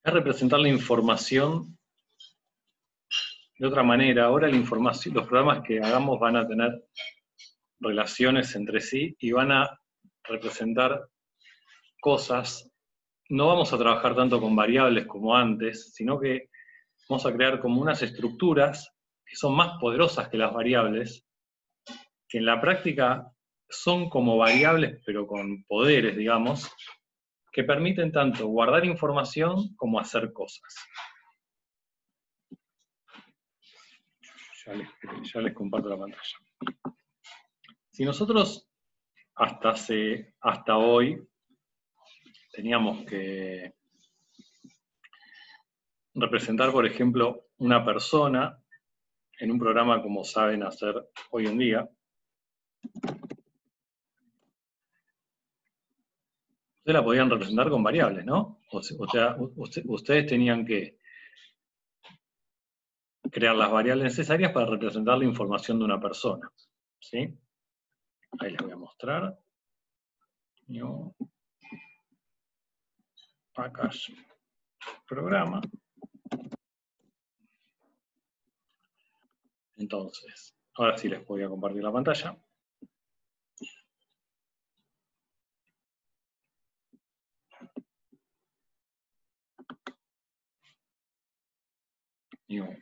es representar la información de otra manera. Ahora la información, los programas que hagamos van a tener relaciones entre sí y van a representar cosas. No vamos a trabajar tanto con variables como antes, sino que vamos a crear como unas estructuras que son más poderosas que las variables, que en la práctica son como variables, pero con poderes, digamos, que permiten tanto guardar información como hacer cosas. Ya les comparto la pantalla. Si nosotros hasta hoy teníamos que representar, por ejemplo, una persona en un programa como saben hacer hoy en día, ustedes la podían representar con variables, ¿no? O sea, ustedes tenían que crear las variables necesarias para representar la información de una persona, ¿sí? Ahí les voy a mostrar. New package programa. Entonces, ahora sí les voy a compartir la pantalla. New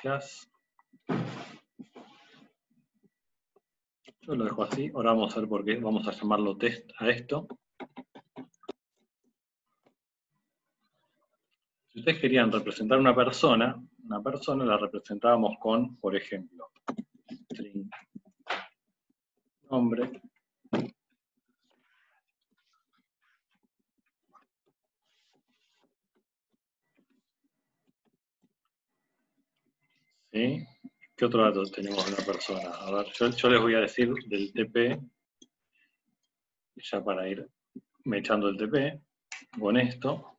class. Yo lo dejo así. Ahora vamos a ver por qué. Vamos a llamarlo test a esto. Si ustedes querían representar una persona la representábamos con, por ejemplo, string nombre, ¿sí? ¿Qué otro dato tenemos de una persona? A ver, yo les voy a decir del TP, ya para ir echando el TP, con esto.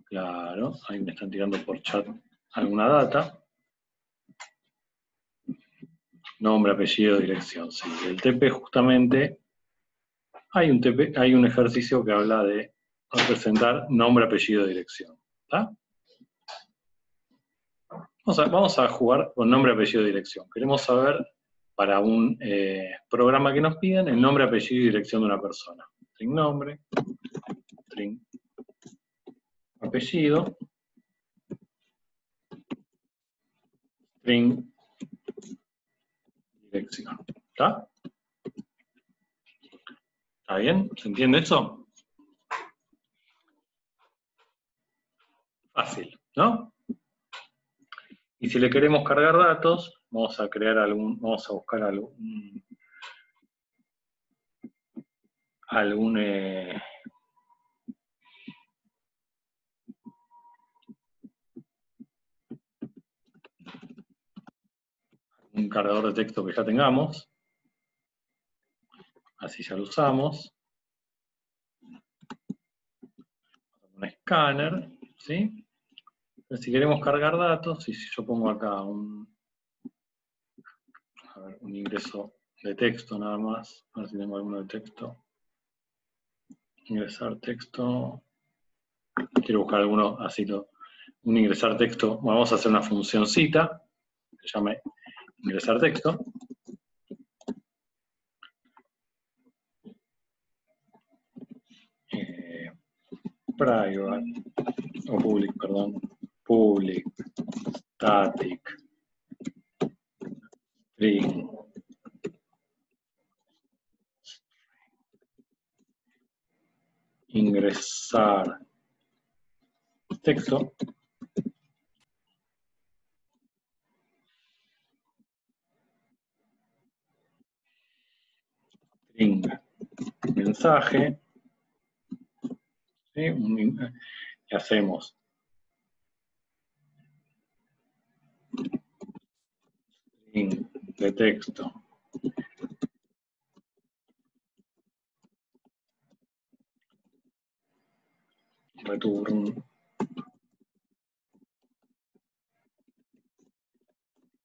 Claro, ahí me están tirando por chat alguna data. Nombre, apellido, dirección. Sí, el TP justamente, hay un ejercicio que habla de representar nombre, apellido, dirección. ¿Está? Vamos a jugar con nombre, apellido, dirección. Queremos saber, para un programa que nos piden, el nombre, apellido y dirección de una persona. String nombre, string apellido, string dirección. ¿Está? ¿Está bien? ¿Se entiende eso? Fácil, ¿no? Y si le queremos cargar datos, vamos a buscar un cargador de texto que ya tengamos. Así ya lo usamos. Un escáner, ¿sí? Si queremos cargar datos, y si yo pongo acá un ingreso de texto nada más, a ver si tengo alguno de texto. Ingresar texto. Quiero buscar alguno así, un ingresar texto. Bueno, vamos a hacer una funcioncita que se llame ingresar texto. Private, o public, perdón. Public, static, string. Ingresar texto. String mensaje. ¿Sí? Y hacemos string de texto. Return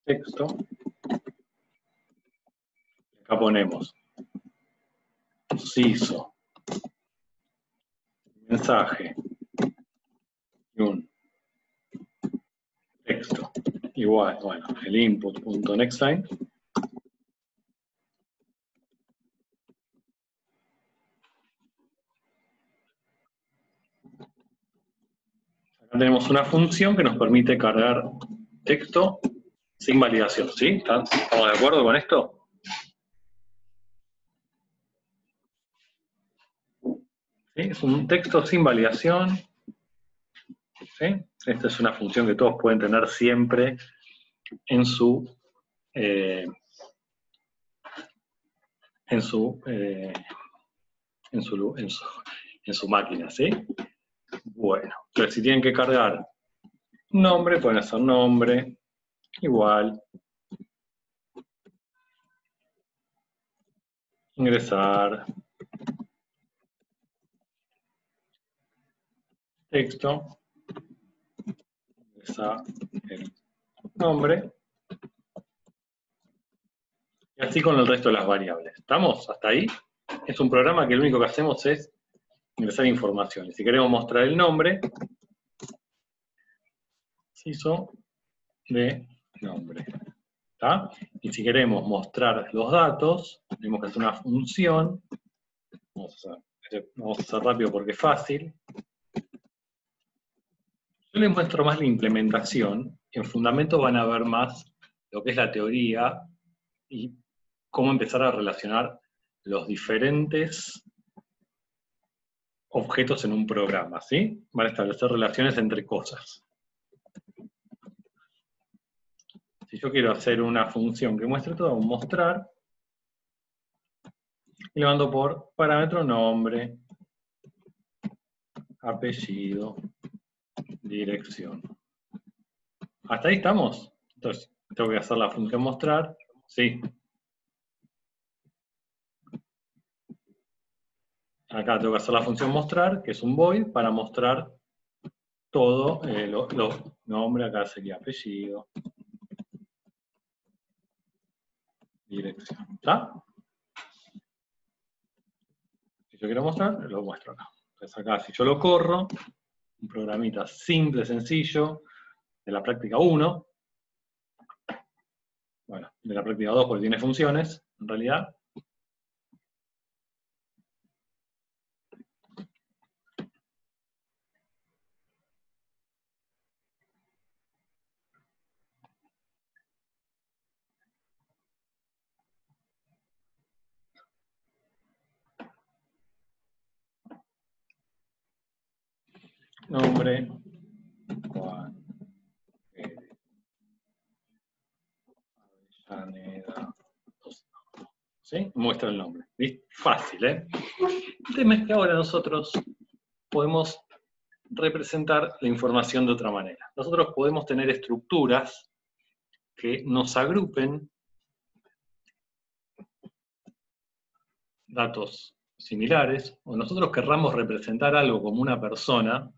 texto. Acá ponemos CISO mensaje un texto igual, bueno, el input.nextLine. Acá tenemos una función que nos permite cargar texto sin validación, ¿sí? ¿Estamos de acuerdo con esto? ¿Sí? Es un texto sin validación. ¿Sí? Esta es una función que todos pueden tener siempre en su máquina, ¿sí? Bueno, entonces si tienen que cargar nombre, pueden hacer nombre, igual, ingresar, texto, ingresar el nombre, y así con el resto de las variables. ¿Estamos hasta ahí? Es un programa que lo único que hacemos es ingresar información. Y si queremos mostrar el nombre, CISO de nombre. ¿Está? Y si queremos mostrar los datos, tenemos que hacer una función. Vamos a hacer rápido porque es fácil. Yo les muestro más la implementación. En Fundamento van a ver más lo que es la teoría y cómo empezar a relacionar los diferentes objetos en un programa, ¿sí? Van a establecer relaciones entre cosas. Si yo quiero hacer una función que muestre todo, mostrar, y le mando por parámetro nombre, apellido, dirección. ¿Hasta ahí estamos? Entonces, tengo que hacer la función mostrar, sí. Acá tengo que hacer la función mostrar, que es un void, para mostrar todo, nombre, acá sería apellido, dirección. ¿Está? Si yo quiero mostrar, lo muestro acá. Entonces acá, si yo lo corro, un programita simple, sencillo, de la práctica 1, bueno, de la práctica 2 porque tiene funciones, en realidad. Nombre, Juan, Avellaneda, ¿sí? Muestra el nombre. ¿Viste? Fácil, ¿eh? El tema es que ahora nosotros podemos representar la información de otra manera. Nosotros podemos tener estructuras que nos agrupen datos similares, o nosotros querramos representar algo como una persona,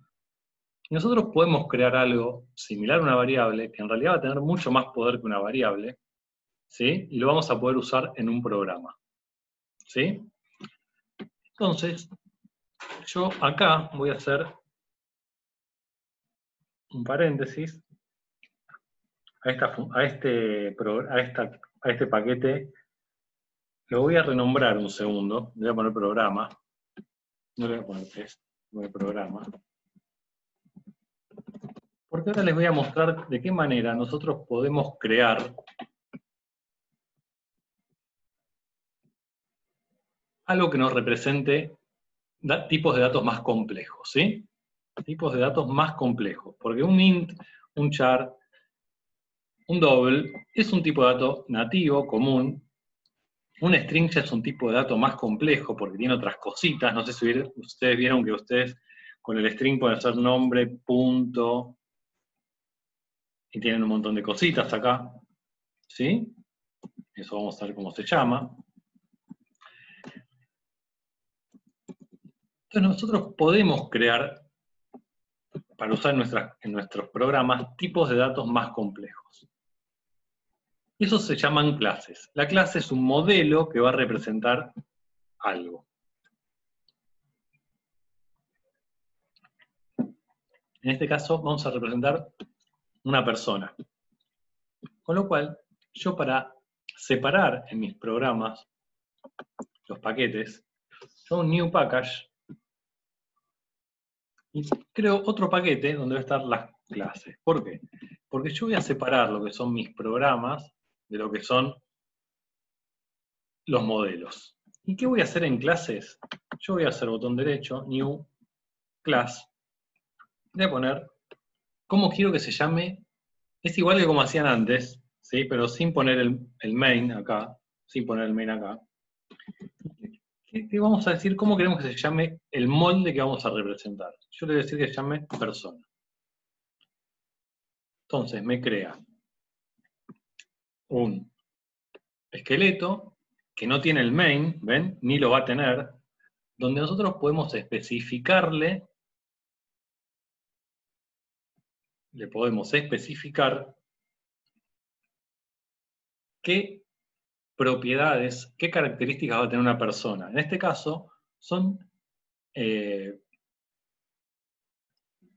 y nosotros podemos crear algo similar a una variable, que en realidad va a tener mucho más poder que una variable, ¿sí? Y lo vamos a poder usar en un programa, ¿sí? Entonces, yo acá voy a hacer un paréntesis a este paquete. Lo voy a renombrar un segundo, le voy a poner programa, no le voy a poner test, voy a poner programa. Porque ahora les voy a mostrar de qué manera nosotros podemos crear algo que nos represente tipos de datos más complejos, ¿sí? Tipos de datos más complejos, porque un int, un char, un double es un tipo de dato nativo, común. Un string ya es un tipo de dato más complejo porque tiene otras cositas. No sé si ustedes vieron que ustedes con el string pueden hacer nombre, punto, y tienen un montón de cositas acá. ¿Sí? Eso vamos a ver cómo se llama. Entonces nosotros podemos crear, para usar en nuestros programas, tipos de datos más complejos. Esos se llaman clases. La clase es un modelo que va a representar algo. En este caso vamos a representar una persona. Con lo cual, yo para separar en mis programas los paquetes, yo hago un new package y creo otro paquete donde va a estar las clases. ¿Por qué? Porque yo voy a separar lo que son mis programas de lo que son los modelos. ¿Y qué voy a hacer en clases? Yo voy a hacer botón derecho, new, class. Voy a poner cómo quiero que se llame. Es igual que como hacían antes, ¿sí? Pero sin poner el main acá. Sin poner el main acá. ¿Qué vamos a decir? ¿Cómo queremos que se llame el molde que vamos a representar? Yo le voy a decir que se llame persona. Entonces me crea un esqueleto que no tiene el main, ¿ven? Ni lo va a tener, donde nosotros podemos especificarle, le podemos especificar qué propiedades, qué características va a tener una persona. En este caso, son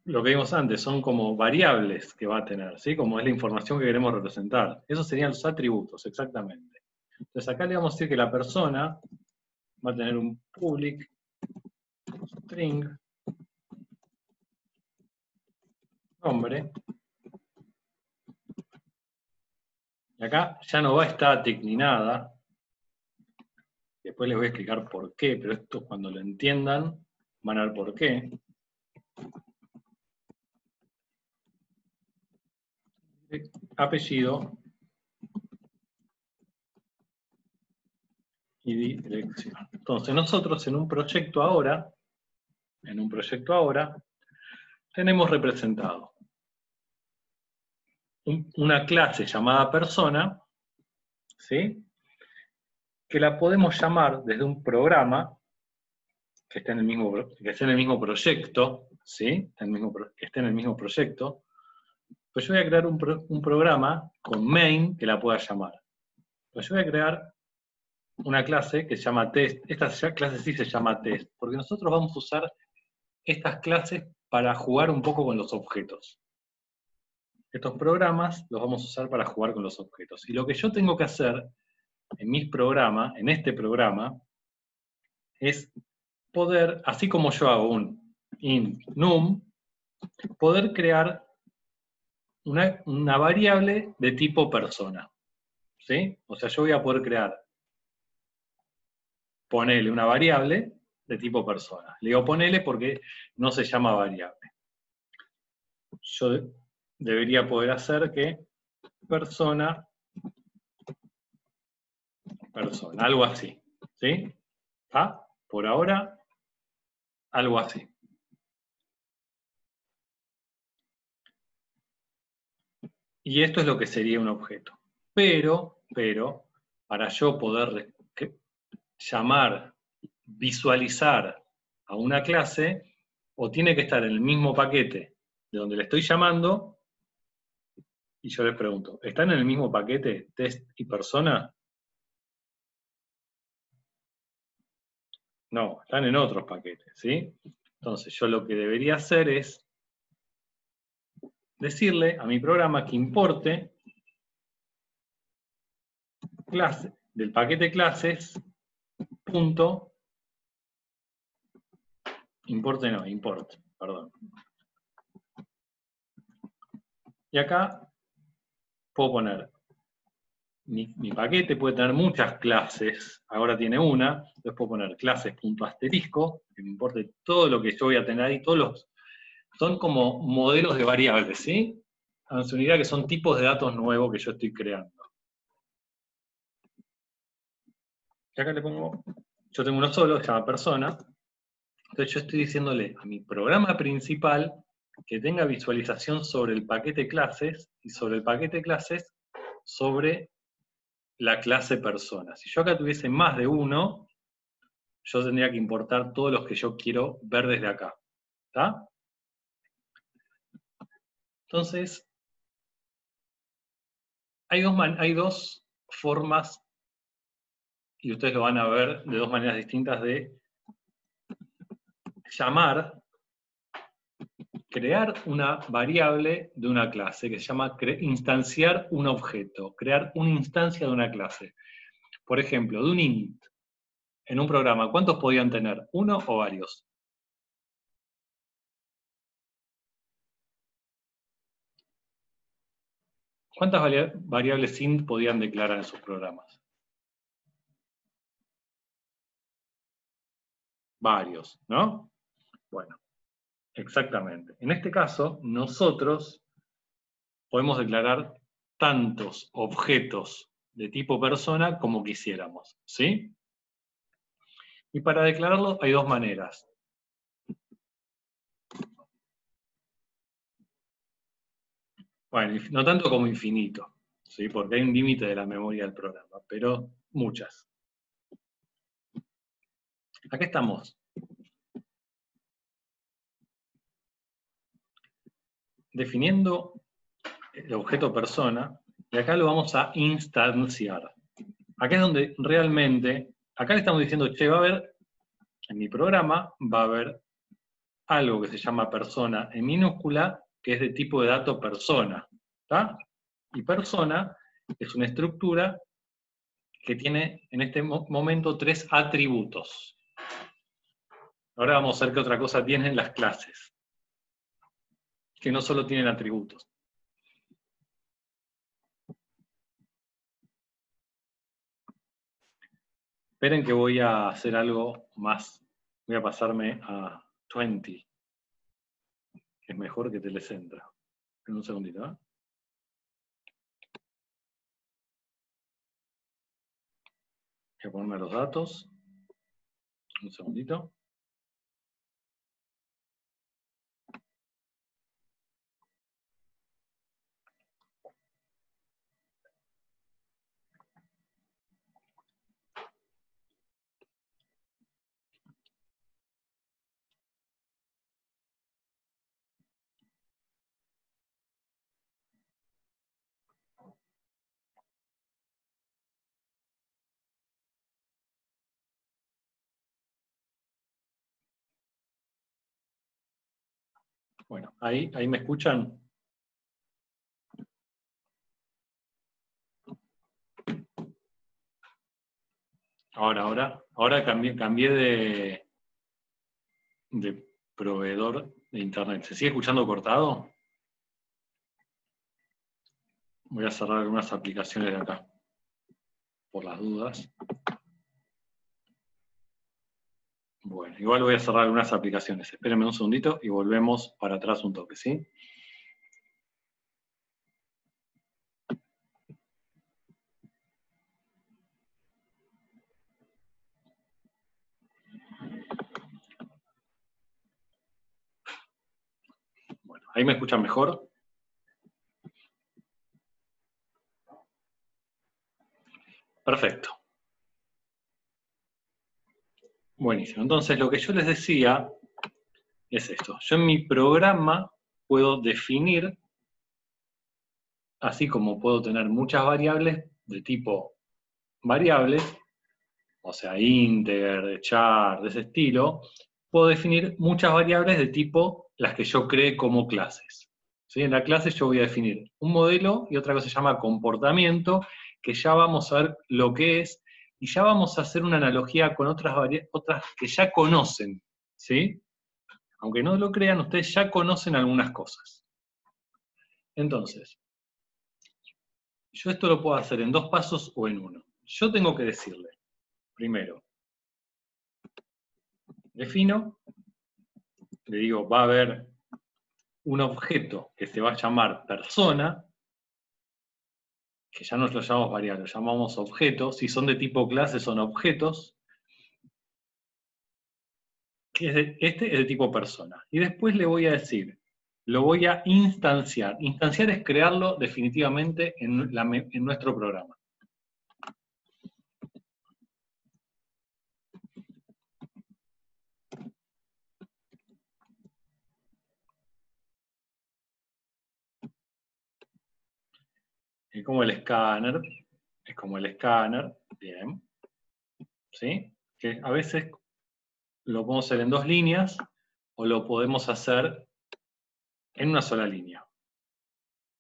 lo que vimos antes, son como variables que va a tener, ¿sí? Como es la información que queremos representar. Esos serían los atributos, exactamente. Entonces acá le vamos a decir que la persona va a tener un public string nombre. Y acá ya no va static ni nada. Después les voy a explicar por qué, pero esto cuando lo entiendan van a ver por qué. Apellido y dirección. Entonces nosotros en un proyecto ahora, tenemos representado una clase llamada persona, ¿sí? Que la podemos llamar desde un programa que esté en el mismo proyecto, ¿sí? Que esté en el mismo proyecto. Pues yo voy a crear un programa con main que la pueda llamar. Pues yo voy a crear una clase que se llama test. Esta clase sí se llama test, porque nosotros vamos a usar estas clases para jugar un poco con los objetos. Estos programas los vamos a usar para jugar con los objetos. Y lo que yo tengo que hacer en este programa, es poder, así como yo hago un int num, poder crear una variable de tipo persona. ¿Sí? O sea, yo voy a poder ponerle una variable de tipo persona. Le digo ponele porque no se llama variable. Yo debería poder hacer que persona, algo así. ¿Sí? ¿Ah? Por ahora, algo así. Y esto es lo que sería un objeto. Pero, para yo poder llamar, visualizar a una clase, o tiene que estar en el mismo paquete de donde le estoy llamando, y yo les pregunto, ¿están en el mismo paquete test y persona? No, están en otros paquetes, ¿sí? Entonces yo lo que debería hacer es decirle a mi programa que importe clase, del paquete clases, punto, import, perdón. Y acá puedo poner, mi paquete puede tener muchas clases, ahora tiene una, después puedo poner clases.asterisco, que me importe todo lo que yo voy a tener ahí, son como modelos de variables, ¿sí? Háganse una idea que son tipos de datos nuevos que yo estoy creando. Y acá le pongo, yo tengo uno solo, se llama persona, entonces yo estoy diciéndole a mi programa principal que tenga visualización sobre el paquete clases, y sobre el paquete clases sobre la clase persona. Si yo acá tuviese más de uno, yo tendría que importar todos los que yo quiero ver desde acá. ¿Está? Entonces, hay dos formas, y ustedes lo van a ver de dos maneras distintas, de llamar crear una variable de una clase que se llama instanciar un objeto, crear una instancia de una clase. Por ejemplo, de un init en un programa, ¿cuántos podían tener? ¿Uno o varios? ¿Cuántas variables int podían declarar en sus programas? Varios, ¿no? Bueno, exactamente. En este caso, nosotros podemos declarar tantos objetos de tipo persona como quisiéramos, ¿sí? Y para declararlo hay dos maneras. Bueno, no tanto como infinito, ¿sí? Porque hay un límite de la memoria del programa, pero muchas. Acá estamos. Definiendo el objeto persona, y acá lo vamos a instanciar. Acá es donde realmente, acá le estamos diciendo, che, va a haber, en mi programa, va a haber algo que se llama persona en minúscula, que es de tipo de dato persona, ¿está? Y persona es una estructura que tiene en este momento 3 atributos. Ahora vamos a ver qué otra cosa tienen las clases, que no solo tienen atributos. Esperen que voy a hacer algo más. Voy a pasarme a 20, que es mejor que Telecentra. En un segundito, ¿eh? Voy a ponerme los datos. Un segundito. Bueno, ahí me escuchan. Ahora cambié de proveedor de internet. ¿Se sigue escuchando cortado? Voy a cerrar algunas aplicaciones de acá, por las dudas. Bueno, igual voy a cerrar algunas aplicaciones. Espérenme un segundito y volvemos para atrás un toque, ¿sí? Bueno, ¿ahí me escuchan mejor? Perfecto. Buenísimo. Entonces, lo que yo les decía es esto. Yo en mi programa puedo definir, así como puedo tener muchas variables de tipo variables, o sea, integer, char, de ese estilo, puedo definir muchas variables de tipo las que yo cree como clases. ¿Sí? En la clase yo voy a definir un modelo y otra cosa se llama comportamiento, que ya vamos a ver lo que es, y ya vamos a hacer una analogía con otras que ya conocen, ¿sí? Aunque no lo crean, ustedes ya conocen algunas cosas. Entonces, yo esto lo puedo hacer en 2 pasos o en uno. Yo tengo que decirle, primero, defino, le digo, va a haber un objeto que se va a llamar persona, que ya no lo llamamos variable, lo llamamos objetos, si son de tipo clase son objetos, que este es de tipo persona. Y después le voy a decir, lo voy a instanciar. Instanciar es crearlo definitivamente en nuestro programa. Es como el escáner, bien, ¿sí? Que a veces lo podemos hacer en 2 líneas o lo podemos hacer en una sola línea.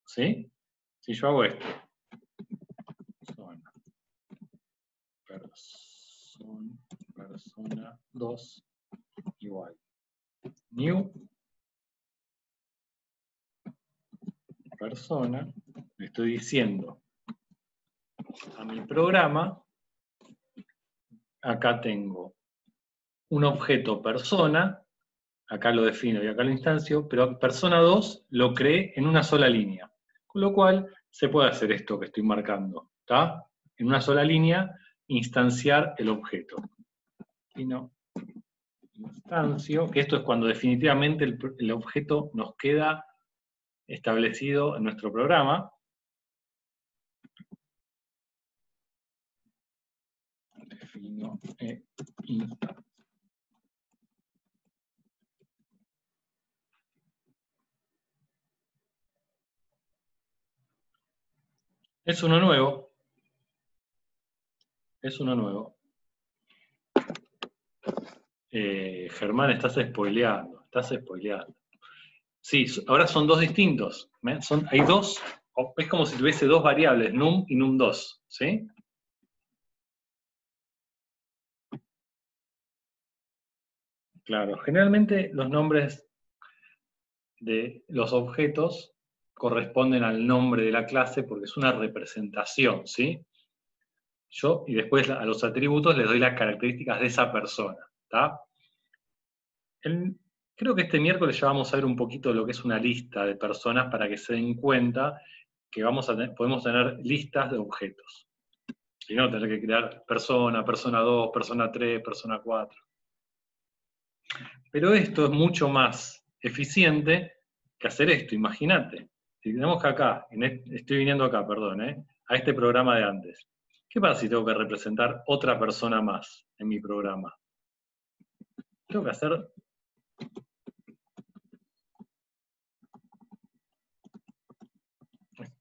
¿Sí? Si yo hago esto. Persona 2 igual. New persona. Le estoy diciendo a mi programa, acá tengo un objeto persona, acá lo defino y acá lo instancio, pero persona 2 lo creé en una sola línea. Con lo cual se puede hacer esto que estoy marcando, ¿está? En una sola línea, instanciar el objeto. Defino instancio, que esto es cuando definitivamente el objeto nos queda establecido en nuestro programa. Defino instancia. Es uno nuevo. Es uno nuevo. Germán, estás spoileando. Estás spoileando. Sí, ahora son dos distintos. Hay dos. Es como si tuviese dos variables, num y num2. ¿Sí? Claro. Generalmente los nombres de los objetos corresponden al nombre de la clase porque es una representación, ¿sí? Y después a los atributos les doy las características de esa persona, ¿está? Creo que este miércoles ya vamos a ver un poquito lo que es una lista de personas para que se den cuenta que podemos tener listas de objetos. Y no tener que crear persona 2, persona 3, persona 4. Pero esto es mucho más eficiente que hacer esto, imagínate. Si tenemos que acá, estoy viniendo acá, perdón, a este programa de antes. ¿Qué pasa si tengo que representar otra persona más en mi programa? Tengo que hacer...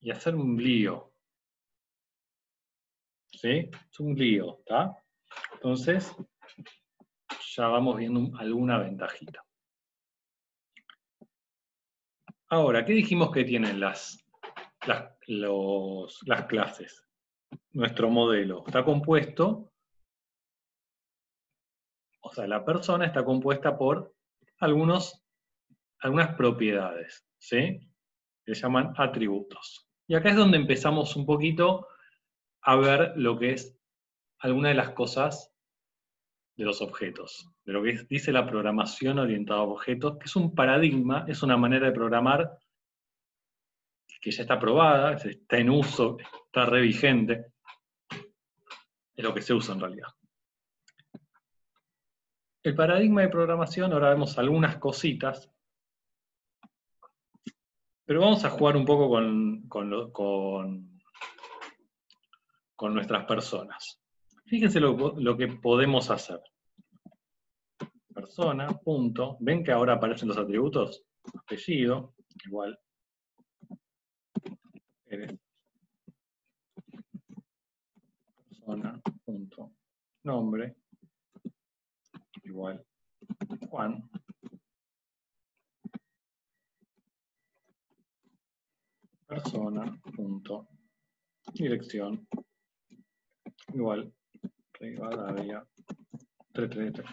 y hacer un lío. ¿Sí? Es un lío, ¿está? Entonces, ya vamos viendo alguna ventajita. Ahora, ¿qué dijimos que tienen las clases? Nuestro modelo está compuesto, o sea, la persona está compuesta por algunas propiedades, ¿sí? Que se llaman atributos. Y acá es donde empezamos un poquito a ver lo que es alguna de las cosas de los objetos, de lo que dice la programación orientada a objetos, que es un paradigma, es una manera de programar que ya está probada, está en uso, está re vigente, es lo que se usa en realidad. El paradigma de programación, ahora vemos algunas cositas, pero vamos a jugar un poco con nuestras personas. Fíjense lo que podemos hacer. Persona, punto. ¿Ven que ahora aparecen los atributos? Apellido, igual. Persona, punto. Nombre, igual. Juan. Persona, punto. Dirección, igual. Rivadavia, 333.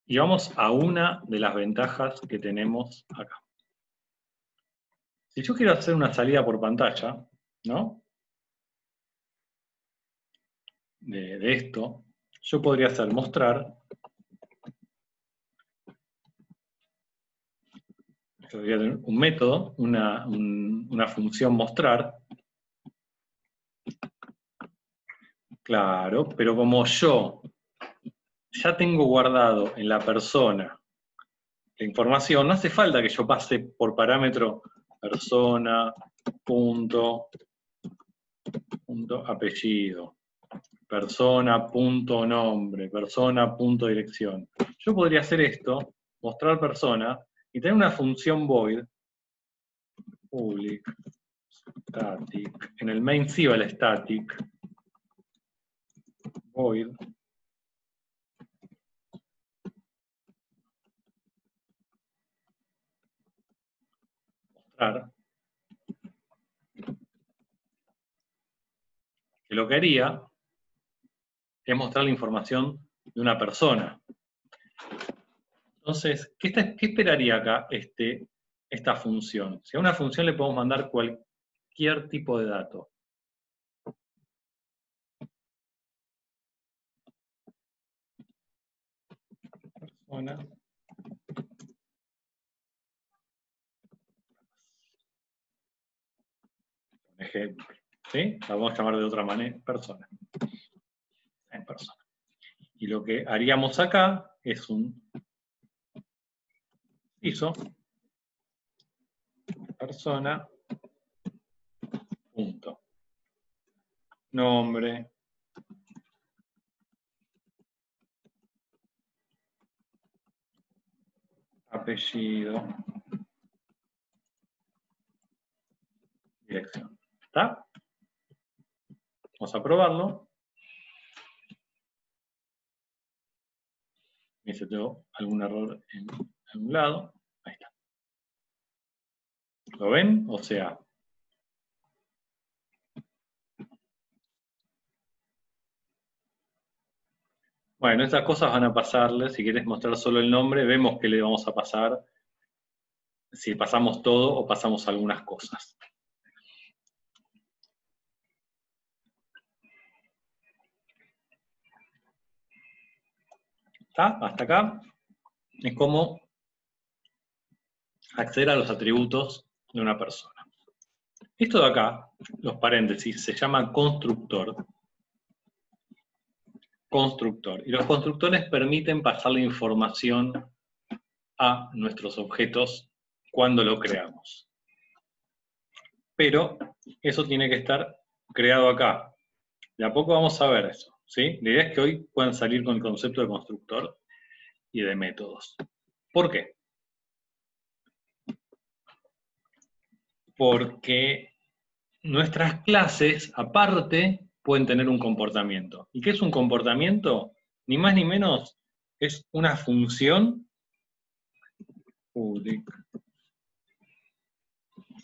Y vamos a una de las ventajas que tenemos acá. Si yo quiero hacer una salida por pantalla, ¿no? De esto, yo podría hacer mostrar. Yo debería tener un método, una función mostrar. Claro, pero como yo ya tengo guardado en la persona la información, no hace falta que yo pase por parámetro persona, punto apellido, persona, punto nombre, persona, punto dirección. Yo podría hacer esto, mostrar persona, y tener una función void, public, static, en el main sí va el static, void, mostrar que lo que haría es mostrar la información de una persona. Entonces, ¿qué esperaría acá esta función? Si a una función le podemos mandar cualquier tipo de dato. Persona. Ejemplo. ¿Sí? La vamos a llamar de otra manera, persona. En persona. Y lo que haríamos acá es un ISO persona punto nombre apellido dirección. ¿Está? Vamos a probarlo. Y si tengo algún error en un lado, ahí está. ¿Lo ven? O sea, bueno, estas cosas van a pasarle. Si quieres mostrar solo el nombre, vemos qué le vamos a pasar. Si pasamos todo o pasamos algunas cosas. ¿Está? Hasta acá es como acceder a los atributos de una persona. Esto de acá, los paréntesis, se llama constructor. Constructor. Y los constructores permiten pasarle información a nuestros objetos cuando lo creamos. Pero eso tiene que estar creado acá. De a poco vamos a ver eso, ¿sí? La idea es que hoy puedan salir con el concepto de constructor y de métodos. ¿Por qué? Porque nuestras clases, aparte, pueden tener un comportamiento. ¿Y qué es un comportamiento? Ni más ni menos es una función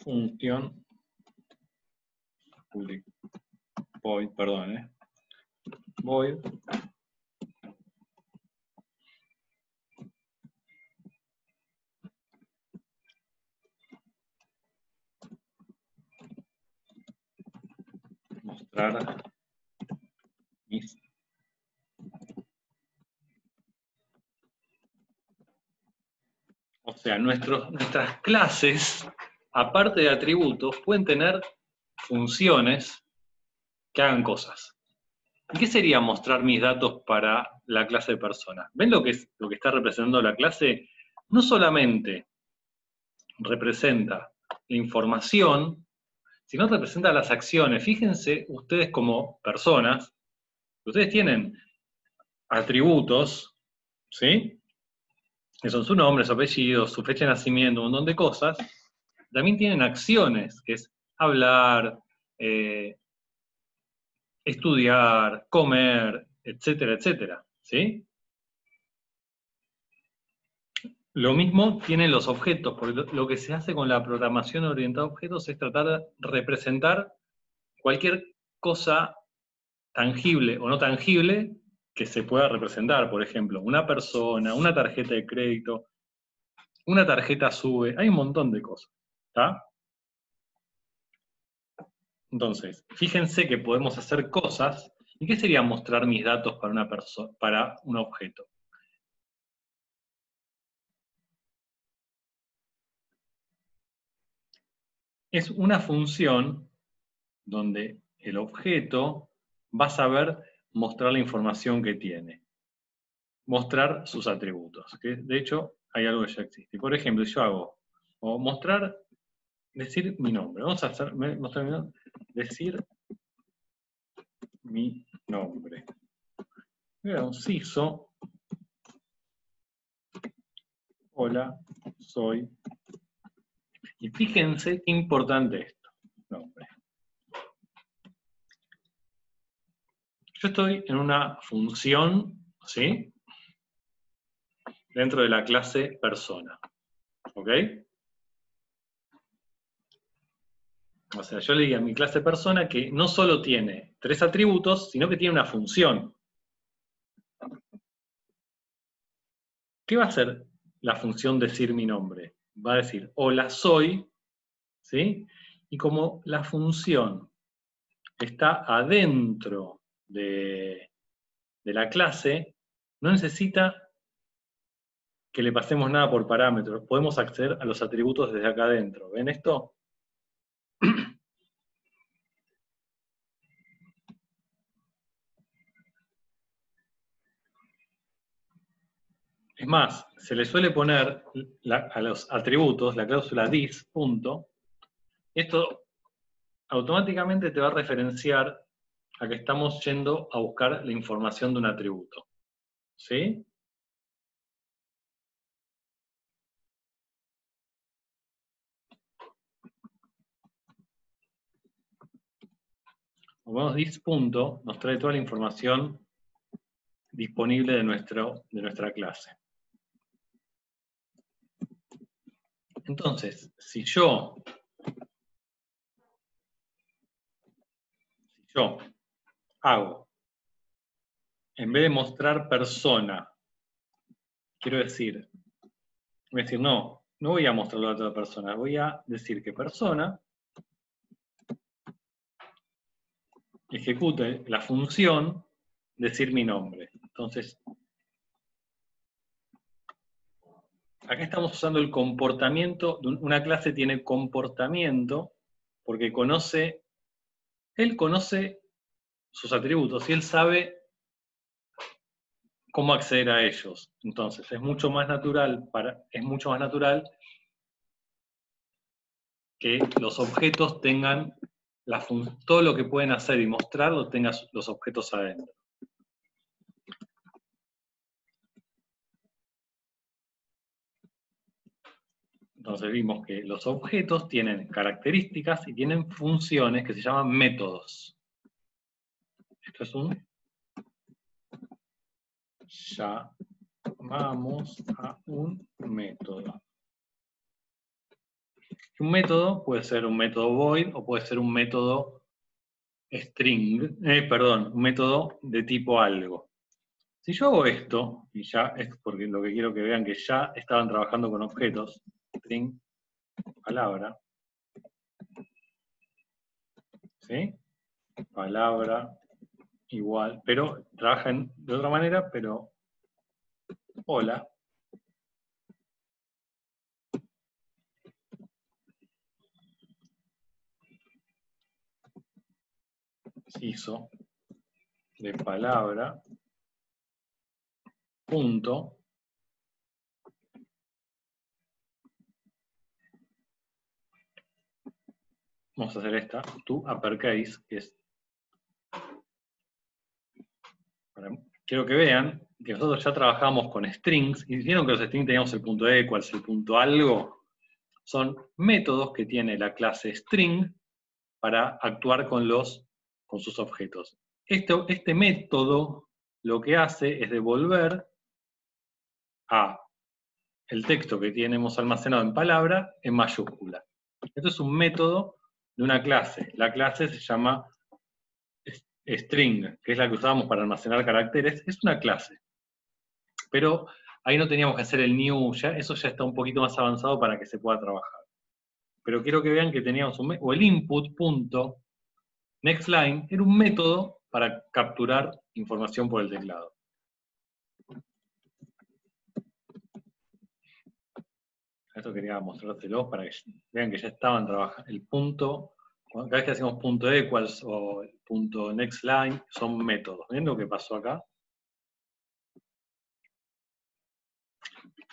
función public void, perdón, void mostrar mis o sea, nuestras clases, aparte de atributos, pueden tener funciones que hagan cosas. ¿Y qué sería mostrar mis datos para la clase de persona? ¿Ven lo que está representando la clase? No solamente representa la información, sino representa las acciones. Fíjense ustedes como personas, ustedes tienen atributos, ¿sí? Que son su nombre, su apellido, su fecha de nacimiento, un montón de cosas. También tienen acciones, que es hablar, estudiar, comer, etcétera, etcétera, ¿sí? Lo mismo tienen los objetos, porque lo que se hace con la programación orientada a objetos es tratar de representar cualquier cosa tangible o no tangible que se pueda representar. Por ejemplo, una persona, una tarjeta de crédito, una tarjeta SUBE, hay un montón de cosas, ¿está? Entonces, fíjense que podemos hacer cosas. ¿Y qué sería mostrar mis datos para un objeto? Es una función donde el objeto va a saber mostrar la información que tiene. Mostrar sus atributos. Que de hecho, hay algo que ya existe. Por ejemplo, yo hago, o mostrar, decir mi nombre. Vamos a hacer, mostrar mi nombre. Decir mi nombre. Voy a dar un CISO. Hola, soy. Y fíjense qué importante esto. Nombre. Yo estoy en una función, ¿sí? Dentro de la clase persona. ¿Ok? O sea, yo le digo a mi clase persona que no solo tiene 3 atributos, sino que tiene una función. ¿Qué va a hacer la función decir mi nombre? Va a decir, hola, soy, ¿sí? Y como la función está adentro de la clase, no necesita que le pasemos nada por parámetros. Podemos acceder a los atributos desde acá adentro. ¿Ven esto? Es más, se le suele poner a los atributos la cláusula this, punto. Esto automáticamente te va a referenciar a que estamos yendo a buscar la información de un atributo. ¿Sí? Como vemos, this punto nos trae toda la información disponible de nuestra clase. Entonces, si yo hago, en vez de mostrar persona, quiero decir, voy a decir, no voy a mostrarlo a otra persona, voy a decir que persona ejecute la función decir mi nombre. Entonces, acá estamos usando el comportamiento, una clase tiene comportamiento porque él conoce sus atributos y él sabe cómo acceder a ellos. Entonces, es mucho más natural que los objetos tengan todo lo que pueden hacer y mostrarlo tengan los objetos adentro. Entonces vimos que los objetos tienen características y tienen funciones que se llaman métodos. Esto es llamamos a un método. Un método puede ser un método void o puede ser un método string, un método de tipo algo. Si yo hago esto, y ya es porque lo que quiero que vean que ya estaban trabajando con objetos, string, palabra, ¿sí? Palabra, igual, pero trabajan de otra manera, pero hola. Hizo de palabra, punto, vamos a hacer esta, to uppercase, que es, quiero que vean que nosotros ya trabajamos con strings, y vieron que los strings teníamos el punto equals, el punto algo, son métodos que tiene la clase string para actuar con sus objetos. Este método lo que hace es devolver a el texto que tenemos almacenado en palabra en mayúscula. Esto es un método de una clase. La clase se llama string, que es la que usábamos para almacenar caracteres. Es una clase. Pero ahí no teníamos que hacer el new, eso ya está un poquito más avanzado para que se pueda trabajar. Pero quiero que vean que teníamos o el input.nextLine era un método para capturar información por el teclado. Esto quería mostrárselos para que vean que ya estaban trabajando. El punto, cada vez que hacemos punto equals o punto nextLine, son métodos. ¿Ven lo que pasó acá?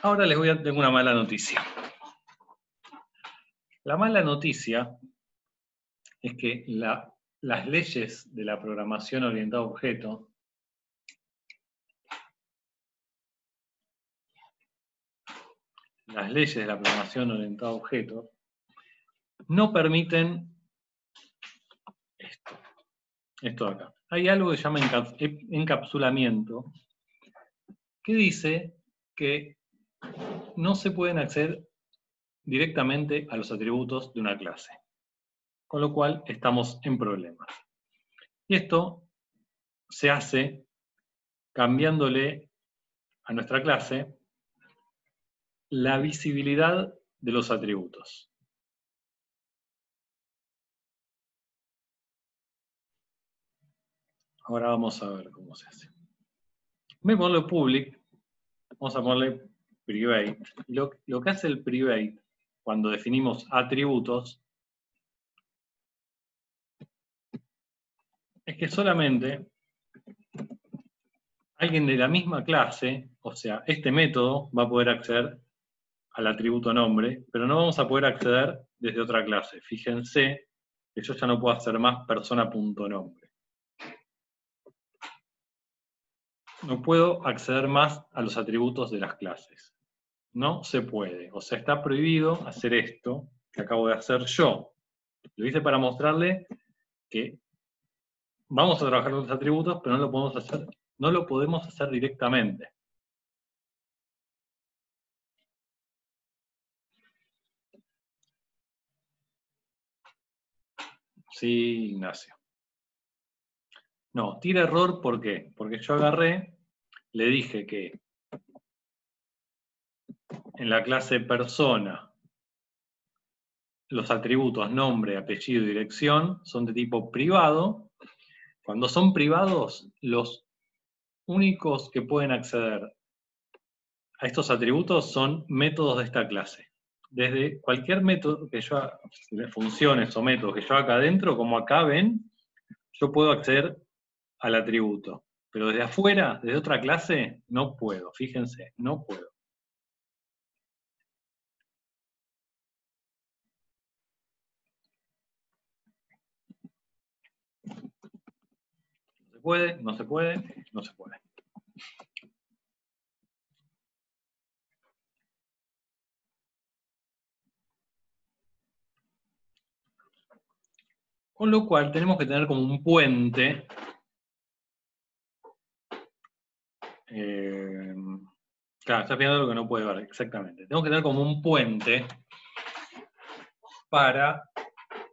Ahora tengo una mala noticia. La mala noticia es que las leyes de la programación orientada a objetos no permiten esto de acá. Hay algo que se llama encapsulamiento, que dice que no se pueden acceder directamente a los atributos de una clase. con lo cual estamos en problemas. Y esto se hace cambiándole a nuestra clase la visibilidad de los atributos. Ahora vamos a ver cómo se hace. En vez de ponerle public, vamos a ponerle private. Lo que hace el private cuando definimos atributos es que solamente alguien de la misma clase, o sea, este método va a poder acceder al atributo nombre, pero no vamos a poder acceder desde otra clase. Fíjense que yo ya no puedo hacer más persona.nombre. No puedo acceder más a los atributos de las clases. No se puede. O sea, está prohibido hacer esto que acabo de hacer yo. Lo hice para mostrarle que vamos a trabajar con los atributos, pero no lo podemos hacer directamente. Sí, Ignacio. No, tira error, ¿por qué? Porque yo agarré, le dije que en la clase persona los atributos nombre, apellido y dirección son de tipo privado. Cuando son privados, los únicos que pueden acceder a estos atributos son métodos de esta clase. Desde cualquier método que yo, funciones o métodos que yo haga acá adentro, como acá ven, yo puedo acceder al atributo. Pero desde afuera, desde otra clase, no puedo. Fíjense, no puedo. ¿Se puede? ¿No se puede? No se puede. Con lo cual tenemos que tener como un puente. Claro, está pidiendo algo que no puede ver, exactamente. Tenemos que tener como un puente para...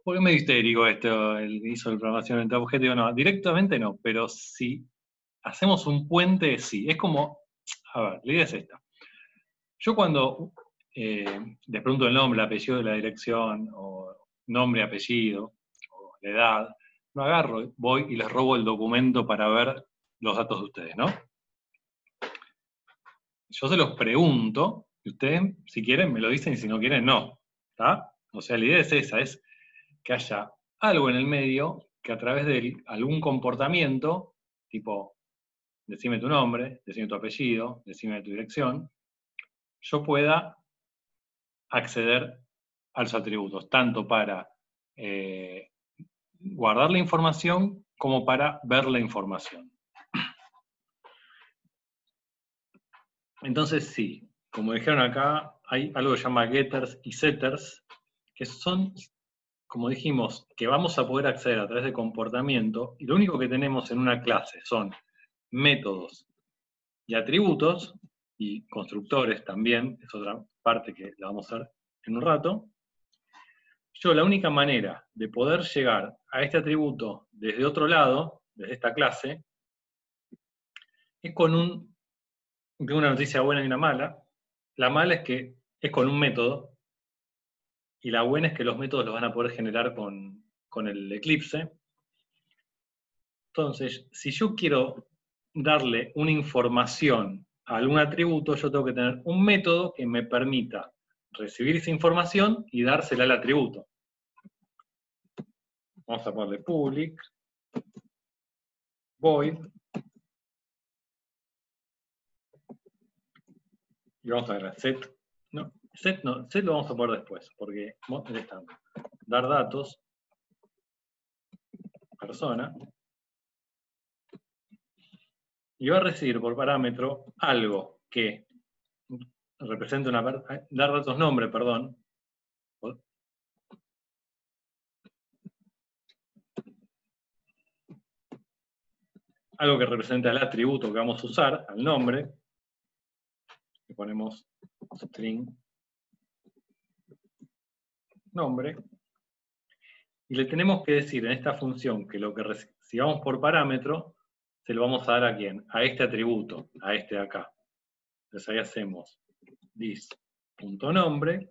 Porque es medio histérico esto, el que hizo el programación orientada a objeto. No, directamente no, pero si hacemos un puente, sí. Es como... A ver, la idea es esta. Yo cuando les pregunto el nombre, el apellido de la dirección, o nombre, apellido, o la edad, no agarro, voy y les robo el documento para ver los datos de ustedes, ¿no? Yo se los pregunto, y ustedes, si quieren, me lo dicen, y si no quieren, no. ¿Está? O sea, la idea es esa, es que haya algo en el medio que a través de algún comportamiento, tipo, decime tu nombre, decime tu apellido, decime tu dirección, yo pueda acceder a los atributos, tanto para guardar la información como para ver la información. Entonces sí, como dijeron acá, hay algo que se llama getters y setters, que son, como dijimos, que vamos a poder acceder a través de comportamiento, y lo único que tenemos en una clase son métodos y atributos, y constructores también, es otra parte que la vamos a ver en un rato. Yo la única manera de poder llegar a este atributo desde otro lado, desde esta clase, es con tengo una noticia buena y una mala. La mala es que es con un método, y la buena es que los métodos los van a poder generar con el Eclipse. Entonces, si yo quiero darle una información a algún atributo, yo tengo que tener un método que me permita recibir esa información y dársela al atributo. Vamos a ponerle public, void, y vamos a ver set. No, set lo vamos a poner después, porque están dar datos, persona, y va a recibir por parámetro algo que represente dar datos nombre, perdón, algo que representa el atributo que vamos a usar, al nombre, y ponemos string nombre, Y le tenemos que decir en esta función que lo que recibamos por parámetro, se lo vamos a dar a quién, a este atributo, a este de acá. Entonces ahí hacemos this.nombre,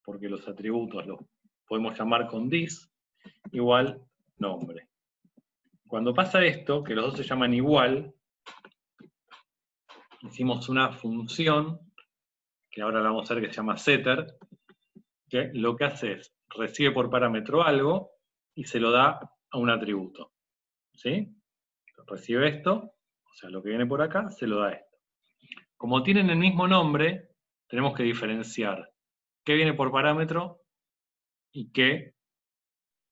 porque los atributos los podemos llamar con this, igual nombre. Cuando pasa esto, que los dos se llaman igual, hicimos una función, que ahora la vamos a ver que se llama setter, que lo que hace es, recibe por parámetro algo y se lo da a un atributo. ¿Sí? Recibe esto, o sea, lo que viene por acá, se lo da a esto. Como tienen el mismo nombre, tenemos que diferenciar qué viene por parámetro y qué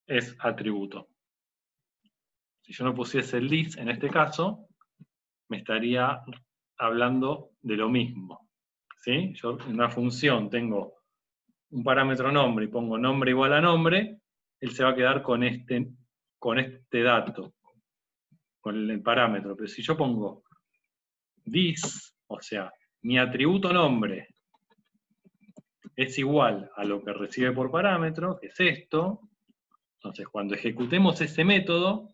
es atributo. Si yo no pusiese el this en este caso, me estaría hablando de lo mismo. ¿Sí? Yo en una función tengo un parámetro nombre y pongo nombre igual a nombre, él se va a quedar con este dato, con el parámetro. Pero si yo pongo this, o sea, mi atributo nombre es igual a lo que recibe por parámetro, que es esto, entonces cuando ejecutemos ese método,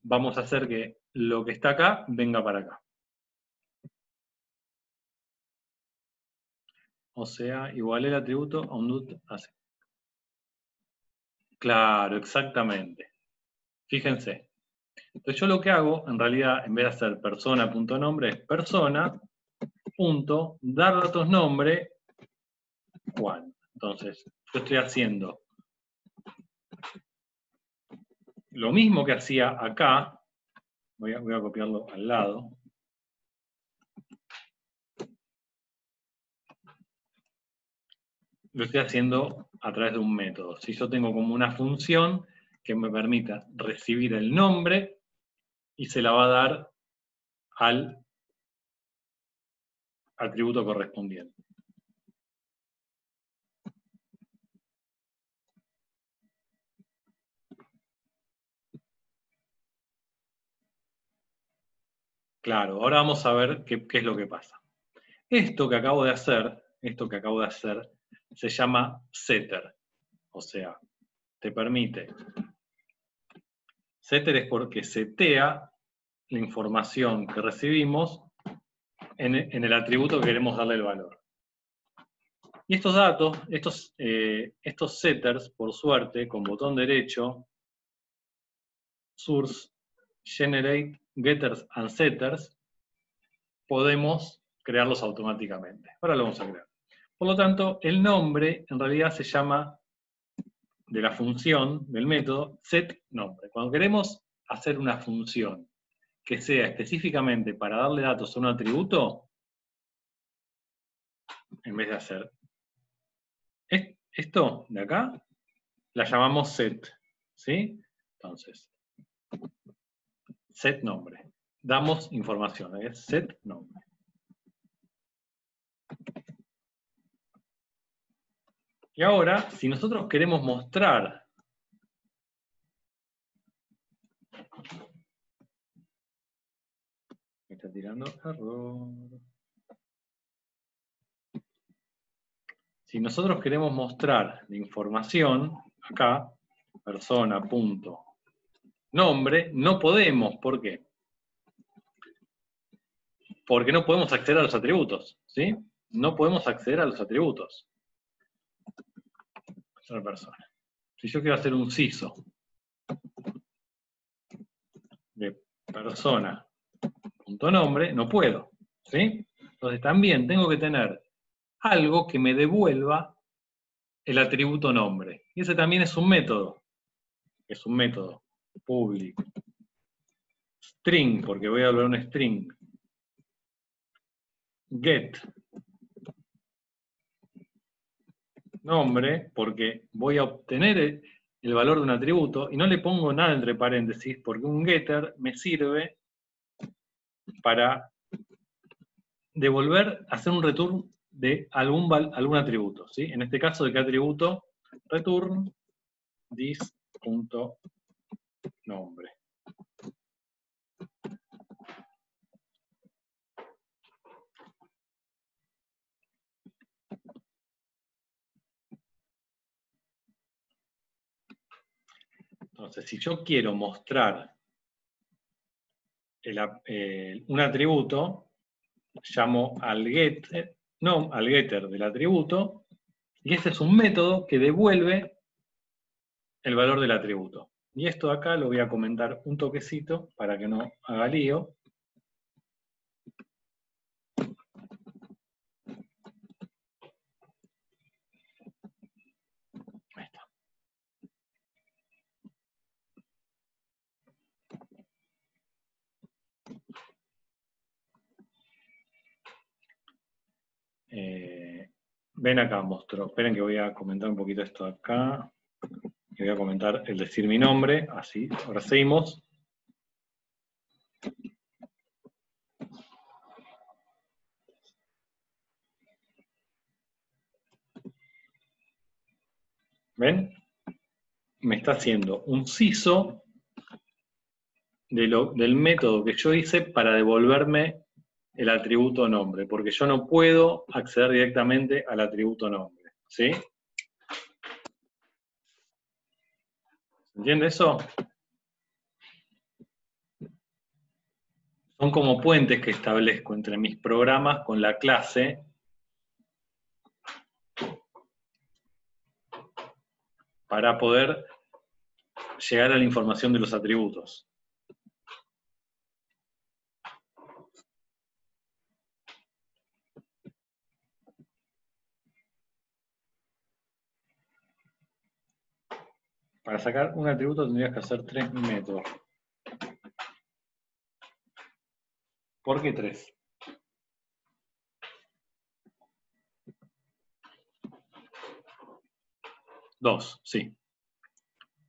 vamos a hacer que lo que está acá venga para acá. O sea, igual el atributo a un dot así. Claro, exactamente. Fíjense. Entonces yo lo que hago, en realidad, en vez de hacer persona.nombre, es persona.dar datos nombre Juan. Entonces, yo estoy haciendo lo mismo que hacía acá. Voy a copiarlo al lado. Lo estoy haciendo a través de un método. Si yo tengo como una función que me permita recibir el nombre y se la va a dar al atributo correspondiente. Claro, ahora vamos a ver qué es lo que pasa. Esto que acabo de hacer, se llama setter. O sea, te permite. Setter es porque setea la información que recibimos en el atributo que queremos darle el valor. Y estos datos, estos setters, por suerte, con botón derecho, source, generate, getters and setters, podemos crearlos automáticamente. Ahora lo vamos a crear. Por lo tanto, el nombre en realidad se llama, de la función, del método, setNombre. Cuando queremos hacer una función que sea específicamente para darle datos a un atributo, en vez de hacer esto de acá, la llamamos set. ¿Sí? Entonces, setNombre. Damos información, es setNombre. Y ahora, si nosotros queremos mostrar me está tirando error. Si nosotros queremos mostrar la información, acá, persona.nombre, no podemos. ¿Por qué? Porque no podemos acceder a los atributos, ¿sí? No podemos acceder a los atributos. Es una persona. Si yo quiero hacer un CISO de persona.nombre, no puedo, ¿sí? Entonces también tengo que tener algo que me devuelva el atributo nombre. Y ese también es un método. Es un método público. String, porque voy a hablar un string. Get nombre, porque voy a obtener el valor de un atributo y no le pongo nada entre paréntesis, porque un getter me sirve para devolver, hacer un return de algún atributo, ¿sí? En este caso, ¿de qué atributo? Return this.nombre. Entonces, si yo quiero mostrar un atributo, llamo al getter, al getter del atributo, y este es un método que devuelve el valor del atributo. Y esto acá lo voy a comentar un toquecito para que no haga lío. Ahí está. Ven acá, monstruo. Esperen que voy a comentar un poquito esto acá. Y voy a comentar el decir mi nombre. Así, ahora seguimos. ¿Ven? Me está haciendo un CISO del método que yo hice para devolverme el atributo nombre, porque yo no puedo acceder directamente al atributo nombre. ¿Sí? ¿Se entiende eso? Son como puentes que establezco entre mis programas con la clase para poder llegar a la información de los atributos. Para sacar un atributo tendrías que hacer 3 métodos. ¿Por qué 3? Dos, sí.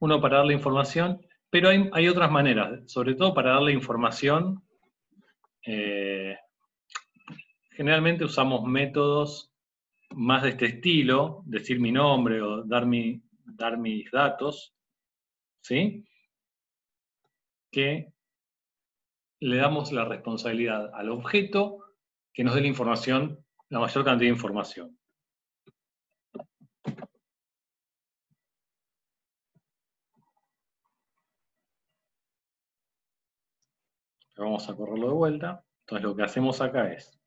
Uno para darle información, pero hay otras maneras, sobre todo para darle información. Generalmente usamos métodos más de este estilo, decir mi nombre o dar mis datos, ¿sí? Que le damos la responsabilidad al objeto que nos dé la información, la mayor cantidad de información. Vamos a correrlo de vuelta. Entonces lo que hacemos acá es,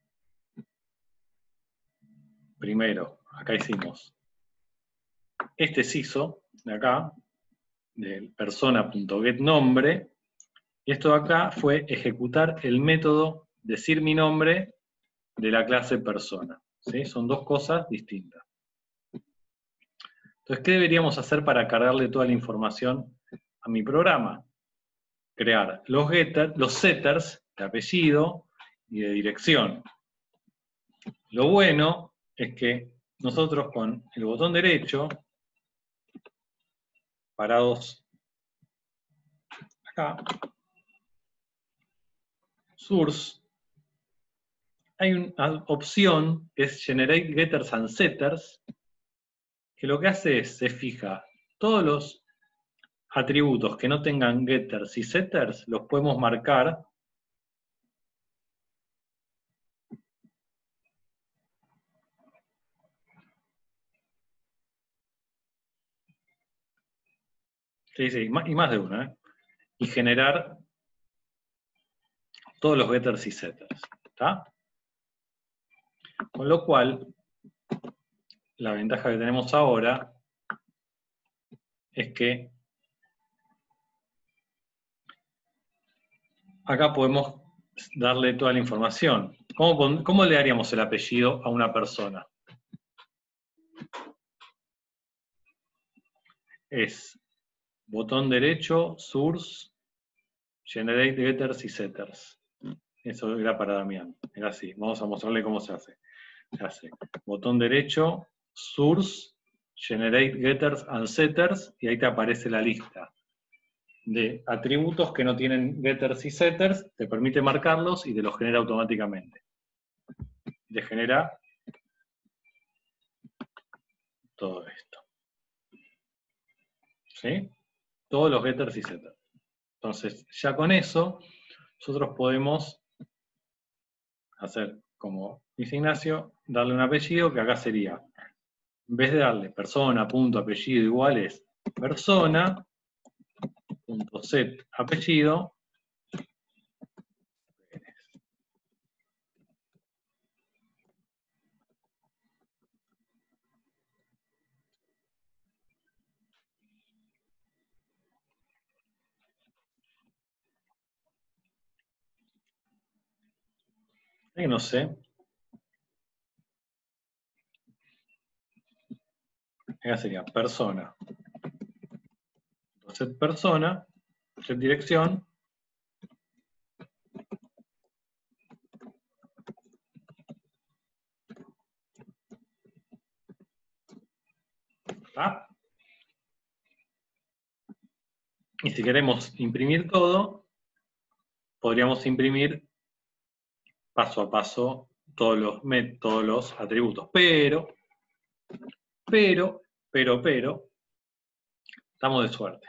primero, acá hicimos este CISO de acá, del persona.getNombre, y esto de acá fue ejecutar el método decir mi nombre de la clase persona. ¿Sí? Son dos cosas distintas. Entonces, ¿qué deberíamos hacer para cargarle toda la información a mi programa? Crear los setters de apellido y de dirección. Lo bueno es que nosotros con el botón derecho, parados acá, source, hay una opción que es Generate Getters and Setters, que lo que hace es, se fija todos los atributos que no tengan getters y setters, los podemos marcar sí, sí, y más de uno, ¿eh? Y generar todos los getters y setters, ¿está? Con lo cual, la ventaja que tenemos ahora es que acá podemos darle toda la información. ¿Cómo le daríamos el apellido a una persona? Es botón derecho, source, generate getters y setters. Eso era para Damián. Era así. Vamos a mostrarle cómo se hace. Se hace botón derecho, source, generate getters and setters, y ahí te aparece la lista de atributos que no tienen getters y setters, te permite marcarlos y te los genera automáticamente. Te genera todo esto. ¿Sí? Todos los getters y setters. Entonces, ya con eso, nosotros podemos hacer como dice Ignacio, darle un apellido que acá sería, en vez de darle persona, punto, apellido igual, es persona, set apellido. Que no sé. Acá sería persona. Set persona, set dirección. ¿Ah? Y si queremos imprimir todo, podríamos imprimir paso a paso todos los atributos. Pero, estamos de suerte.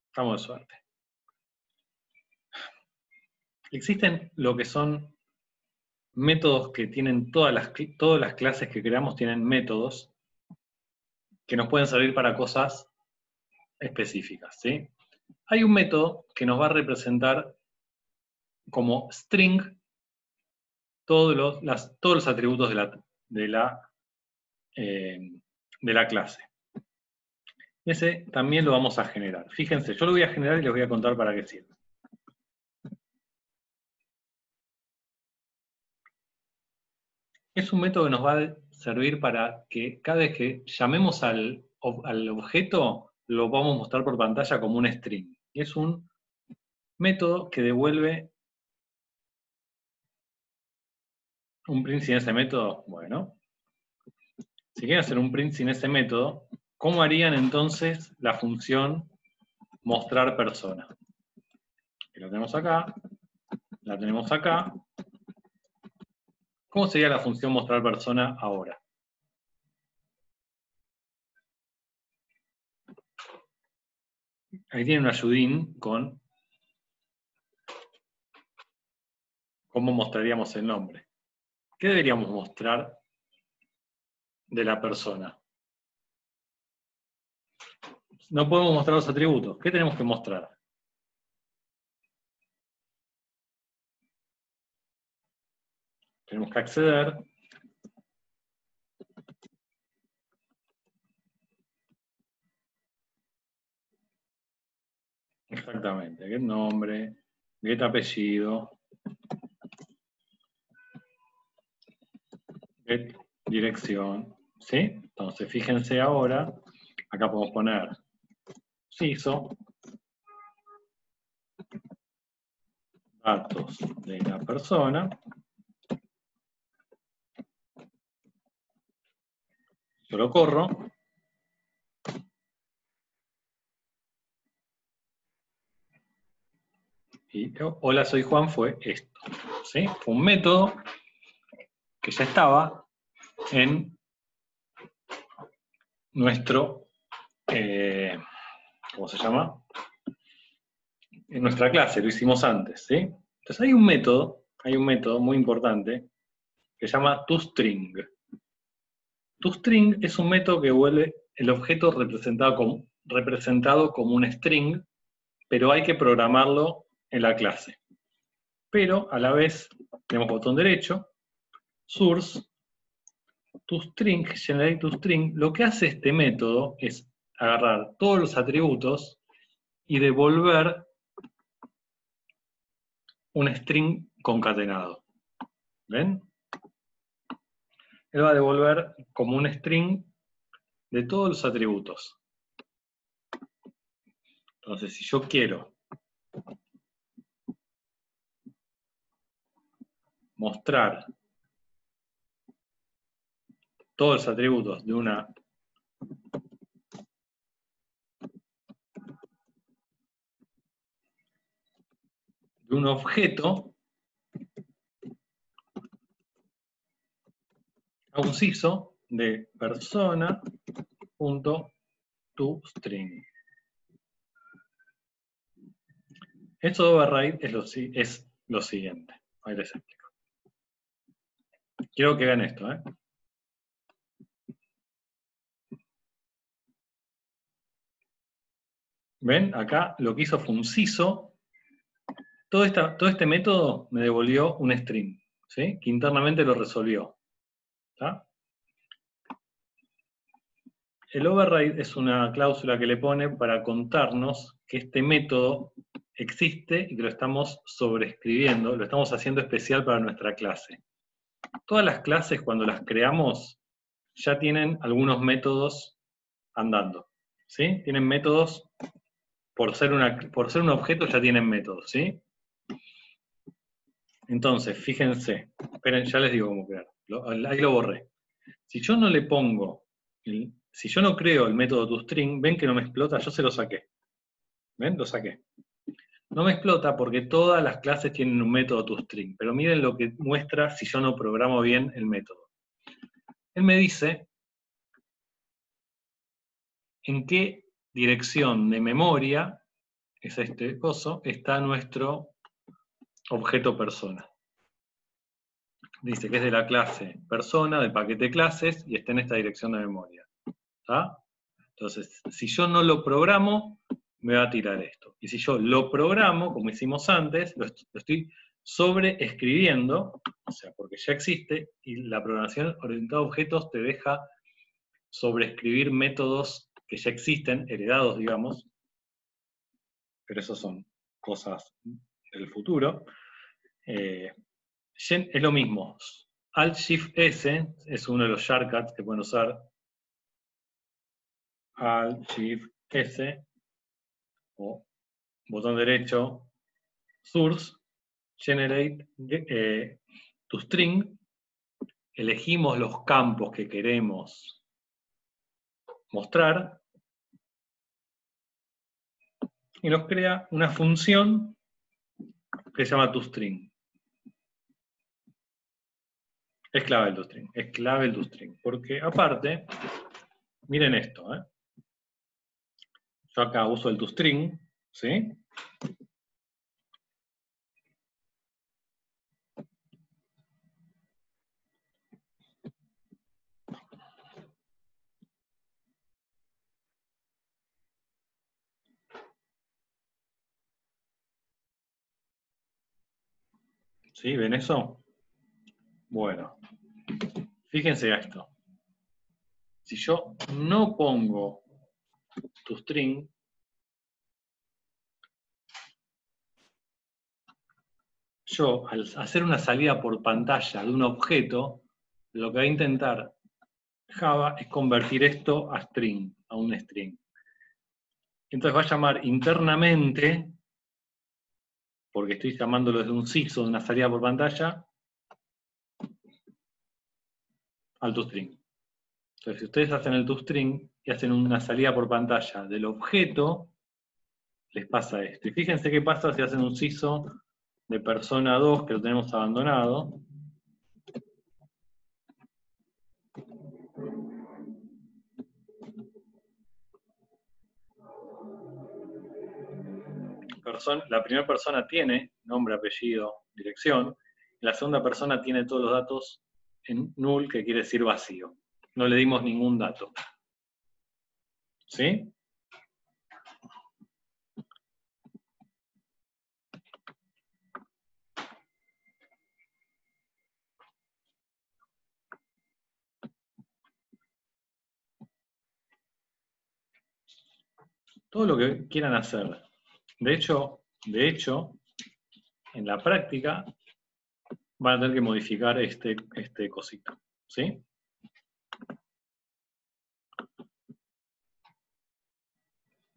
Estamos de suerte. Existen lo que son métodos que tienen todas las clases que creamos tienen métodos que nos pueden servir para cosas específicas, ¿sí? Hay un método que nos va a representar como string todos los atributos de la clase. Ese también lo vamos a generar. Fíjense, yo lo voy a generar y les voy a contar para qué sirve. Es un método que nos va a servir para que cada vez que llamemos al objeto, lo vamos a mostrar por pantalla como un string. Y es un método que devuelve un print sin ese método. Bueno, si quieren hacer un print sin ese método, ¿cómo harían entonces la función mostrar persona? Que la tenemos acá, la tenemos acá. ¿Cómo sería la función mostrar persona ahora? Ahí tiene un ayudín con cómo mostraríamos el nombre. ¿Qué deberíamos mostrar de la persona? No podemos mostrar los atributos. ¿Qué tenemos que mostrar? Tenemos que acceder. Exactamente. Get nombre, get apellido, get dirección. ¿Sí? Entonces, fíjense ahora, acá podemos poner CISO, datos de la persona. Yo lo corro. Y hola, soy Juan, fue esto. ¿Sí? Fue un método que ya estaba en nuestro, ¿cómo se llama? En nuestra clase, lo hicimos antes, ¿sí? Entonces hay un método muy importante que se llama toString. ToString es un método que vuelve el objeto representado como un string, pero hay que programarlo en la clase. Pero a la vez tenemos botón derecho, source, toString, generate toString. Lo que hace este método es agarrar todos los atributos y devolver un string concatenado. ¿Ven? Él va a devolver como un string de todos los atributos. Entonces, si yo quiero mostrar todos los atributos de un objeto, a un CISO de persona.toString. Esto de override es lo siguiente. Ahí les explico. Quiero que vean esto, ¿eh? ¿Ven? Acá lo que hizo fue un CISO. Todo este método me devolvió un string, ¿sí? Que internamente lo resolvió. ¿Tá? El override es una cláusula que le pone para contarnos que este método existe y que lo estamos sobreescribiendo, lo estamos haciendo especial para nuestra clase. Todas las clases, cuando las creamos, ya tienen algunos métodos andando. ¿Sí? Tienen métodos, por ser un objeto ya tienen métodos, ¿sí? Entonces, fíjense, esperen, ya les digo cómo crear. Ahí lo borré. Si yo no le pongo, si yo no creo el método toString, ven que no me explota, yo se lo saqué. ¿Ven? Lo saqué. No me explota porque todas las clases tienen un método toString, pero miren lo que muestra si yo no programo bien el método. Él me dice en qué dirección de memoria, es este coso, está nuestro objeto persona. Dice que es de la clase persona, del paquete clases, y está en esta dirección de memoria. ¿Está? Entonces, si yo no lo programo, me va a tirar esto. Y si yo lo programo, como hicimos antes, lo estoy sobreescribiendo, o sea, porque ya existe, y la programación orientada a objetos te deja sobreescribir métodos que ya existen, heredados, digamos, pero eso son cosas del futuro. Es lo mismo. Alt-Shift-S es uno de los shortcuts que pueden usar. Alt-Shift-S o botón derecho, source, generate toString, elegimos los campos que queremos mostrar y nos crea una función que se llama toString. Es clave el toString, porque aparte, miren esto, yo acá uso el toString, ¿sí? ¿Sí? ¿Ven eso? Bueno, fíjense esto. Si yo no pongo toString, yo al hacer una salida por pantalla de un objeto, lo que va a intentar Java es convertir esto a string, a un string. Entonces va a llamar internamente, porque estoy llamándolo desde un CISO, de una salida por pantalla, al toString. Entonces, si ustedes hacen el toString y hacen una salida por pantalla del objeto, les pasa esto. Y fíjense qué pasa si hacen un CISO de persona 2, que lo tenemos abandonado. La primera persona tiene nombre, apellido, dirección, y la segunda persona tiene todos los datos en null, que quiere decir vacío. No le dimos ningún dato. ¿Sí? Todo lo que quieran hacer. De hecho, en la práctica van a tener que modificar este cosito. ¿Sí?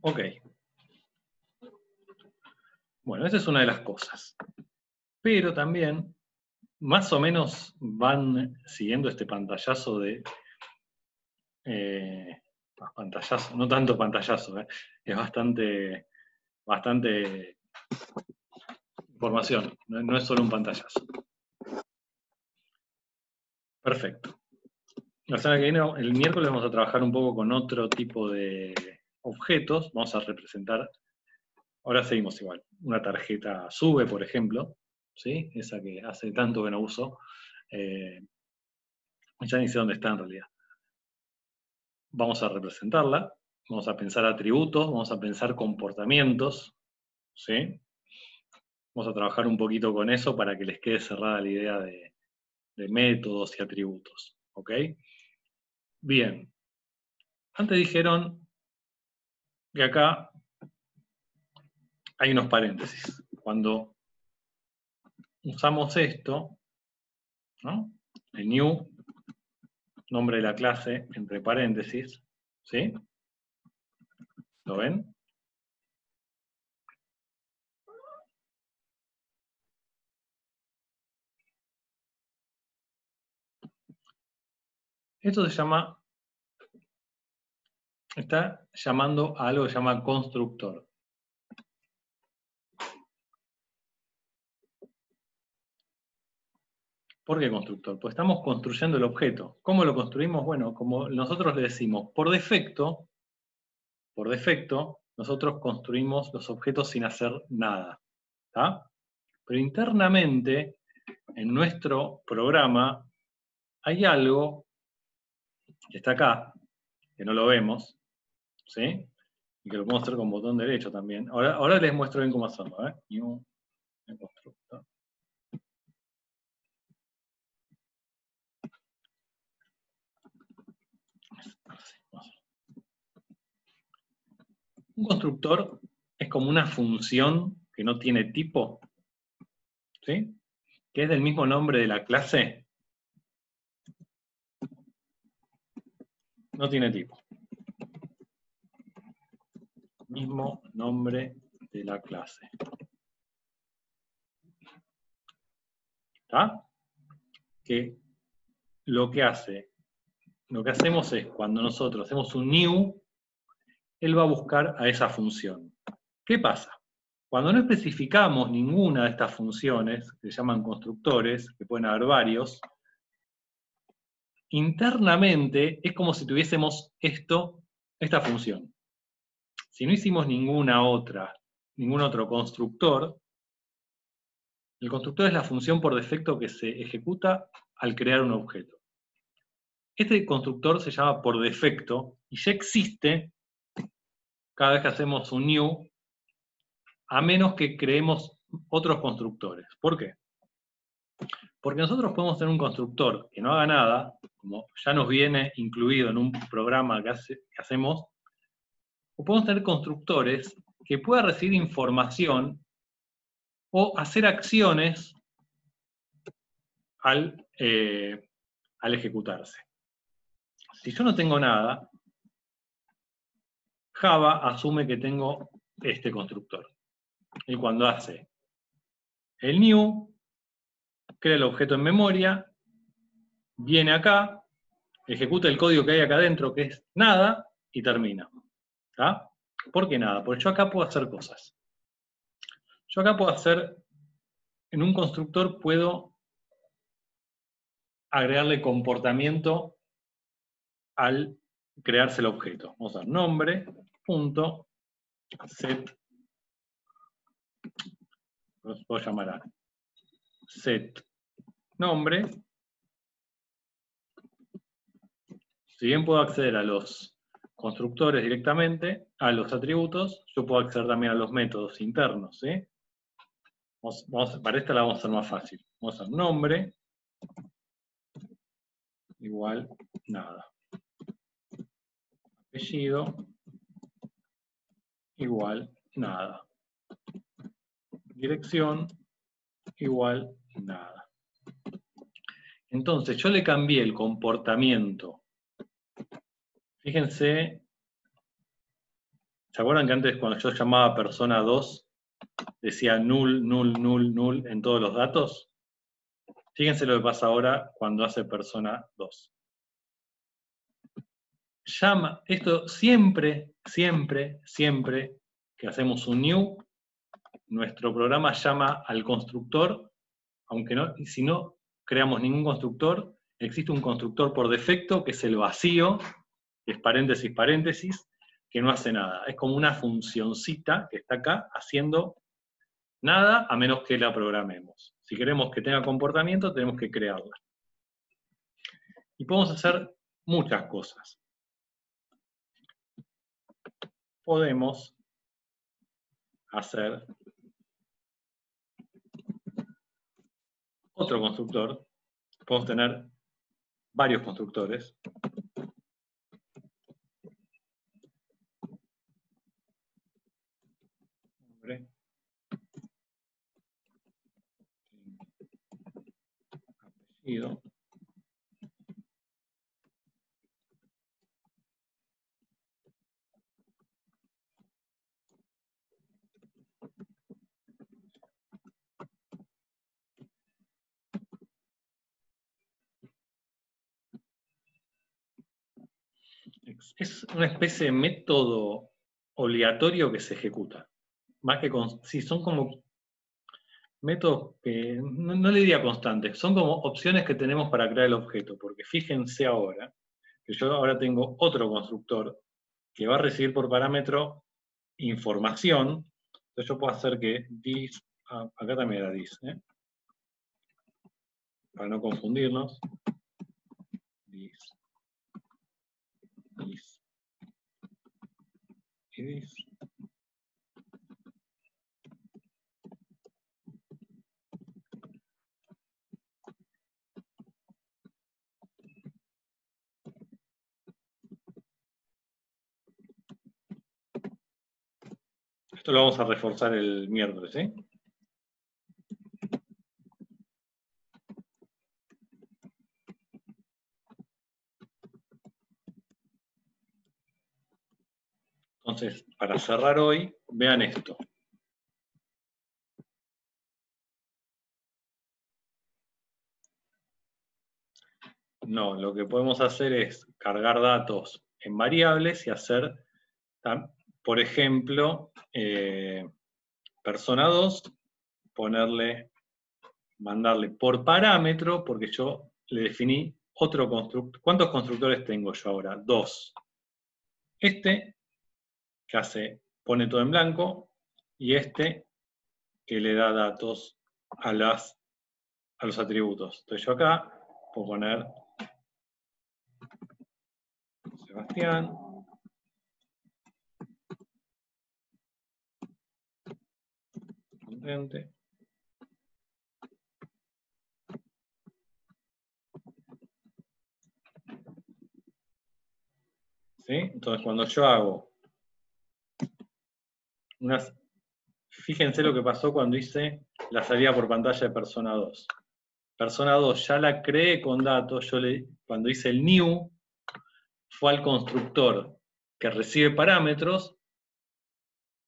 Ok. Bueno, esa es una de las cosas. Pero también, más o menos van siguiendo este pantallazo de... pantallazo, no tanto pantallazo, es bastante información, no es solo un pantallazo. Perfecto. La semana que viene, el miércoles, vamos a trabajar un poco con otro tipo de objetos. Vamos a representar, ahora seguimos igual, una tarjeta sube, por ejemplo, ¿sí? Esa que hace tanto que no uso. Ya ni sé dónde está en realidad. Vamos a representarla. vamos a pensar atributos, vamos a pensar comportamientos, ¿sí? Vamos a trabajar un poquito con eso para que les quede cerrada la idea de métodos y atributos, ¿ok? Bien. Antes dijeron que acá hay unos paréntesis. Cuando usamos esto, ¿no? El new, nombre de la clase, entre paréntesis, ¿sí? ¿Lo ven? Esto se llama, está llamando a algo que se llama constructor. ¿Por qué constructor? Pues estamos construyendo el objeto. ¿Cómo lo construimos? Bueno, como nosotros le decimos, por defecto, nosotros construimos los objetos sin hacer nada. ¿Está? Pero internamente, en nuestro programa, hay algo que está acá, que no lo vemos, ¿sí? Y que lo podemos hacer con botón derecho también. Ahora les muestro bien cómo hacerlo, ¿eh? New constructor. Un constructor es como una función que no tiene tipo, ¿sí? Que es del mismo nombre de la clase. No tiene tipo. Mismo nombre de la clase. ¿Está? Que lo que hacemos es, cuando nosotros hacemos un new, él va a buscar a esa función. ¿Qué pasa? Cuando no especificamos ninguna de estas funciones, que se llaman constructores, que pueden haber varios, internamente es como si tuviésemos esta función. Si no hicimos ningún otro constructor, el constructor es la función por defecto que se ejecuta al crear un objeto. Este constructor se llama por defecto y ya existe cada vez que hacemos un new, a menos que creemos otros constructores. ¿Por qué? Porque nosotros podemos tener un constructor que no haga nada, como ya nos viene incluido en un programa que hacemos, o podemos tener constructores que puedan recibir información o hacer acciones al ejecutarse. Si yo no tengo nada, Java asume que tengo este constructor. Y cuando hace el new, crea el objeto en memoria, viene acá, ejecuta el código que hay acá adentro, que es nada, y termina. ¿Está? ¿Por qué nada? Porque yo acá puedo hacer cosas. Yo acá puedo hacer, en un constructor puedo agregarle comportamiento al crearse el objeto. Vamos a dar nombre, punto, set, los puedo llamar a set nombre. Si bien puedo acceder a los constructores directamente, a los atributos, yo puedo acceder también a los métodos internos, ¿sí? Para esta la vamos a hacer más fácil. Vamos a hacer nombre igual nada. Apellido igual nada. Dirección igual nada. Entonces yo le cambié el comportamiento. Fíjense, ¿se acuerdan que antes cuando yo llamaba persona 2 decía null, null, null, null en todos los datos? Fíjense lo que pasa ahora cuando hace persona 2. Llama, esto siempre, siempre, siempre que hacemos un new, nuestro programa llama al constructor, aunque no, si no creamos ningún constructor, existe un constructor por defecto que es el vacío, que es paréntesis, paréntesis, que no hace nada. Es como una funcioncita que está acá haciendo nada a menos que la programemos. Si queremos que tenga comportamiento, tenemos que crearla. Y podemos hacer muchas cosas. podemos hacer otro constructor. Podemos tener varios constructores. Nombre. Apellido. Es una especie de método obligatorio que se ejecuta. Más que sí, son como métodos que no le diría constantes, son como opciones que tenemos para crear el objeto, porque fíjense ahora que yo ahora tengo otro constructor que va a recibir por parámetro información. Entonces yo puedo hacer que this, acá también era this, para no confundirnos, this y this. Esto lo vamos a reforzar el miércoles, ¿sí? Entonces, para cerrar hoy, vean esto. No, lo que podemos hacer es cargar datos en variables y hacer, por ejemplo, persona 2, mandarle por parámetro, porque yo le definí otro constructor. ¿Cuántos constructores tengo yo ahora? 2. Este, que pone todo en blanco, y este, que le da datos a los atributos. Entonces yo acá puedo poner Sebastián, contente. ¿Sí? Entonces cuando yo hago fíjense lo que pasó cuando hice la salida por pantalla de persona 2. Persona 2 ya la creé con datos, cuando hice el new, fue al constructor que recibe parámetros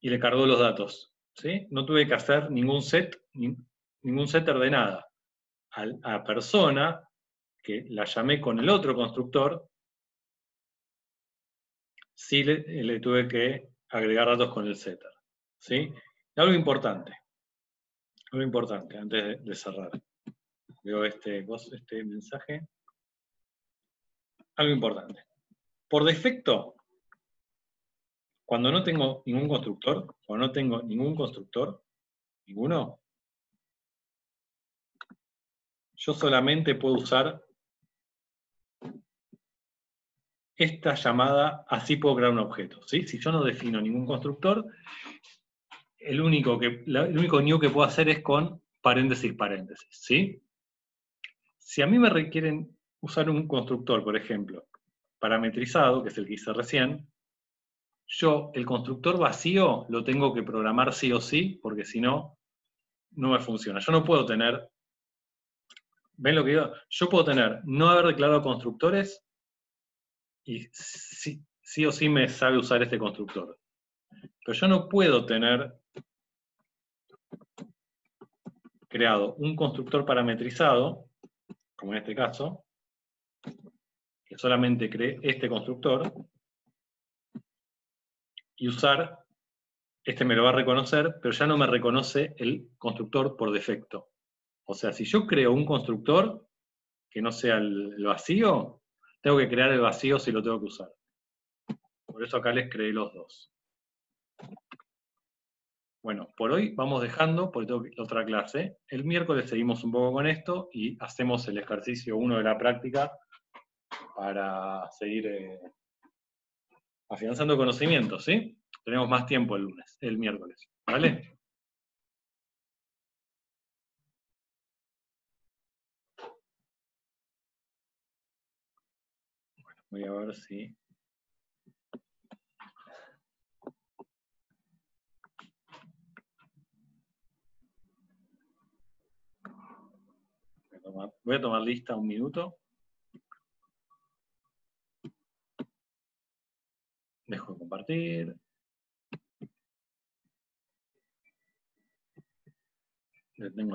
y le cargó los datos. ¿Sí? No tuve que hacer ningún setter de nada. A persona, que la llamé con el otro constructor, sí le tuve que agregar datos con el setter. ¿Sí? Y algo importante antes de cerrar. Veo este mensaje. Algo importante. Por defecto, cuando no tengo ningún constructor, ninguno, yo solamente puedo usar esta llamada, así puedo crear un objeto. ¿Sí? Si yo no defino ningún constructor, el único new que puedo hacer es con paréntesis. ¿Sí? Si a mí me requieren usar un constructor, por ejemplo, parametrizado, que es el que hice recién, yo el constructor vacío lo tengo que programar sí o sí, porque si no, no me funciona. Yo no puedo tener, ¿ven lo que digo? Yo puedo no haber declarado constructores y sí o sí me sabe usar este constructor. Pero yo no puedo tener creado un constructor parametrizado, como en este caso, que solamente cree este constructor, y usar, este me lo va a reconocer, pero ya no me reconoce el constructor por defecto. O sea, si yo creo un constructor que no sea el vacío, tengo que crear el vacío si lo tengo que usar. Por eso acá les creé los dos. Bueno, por hoy vamos dejando, porque tengo otra clase. El miércoles seguimos un poco con esto y hacemos el ejercicio 1 de la práctica para seguir afianzando conocimientos, ¿sí? Tenemos más tiempo el miércoles, ¿vale? Voy a ver si... Voy a tomar lista un minuto. Dejo de compartir. Detengo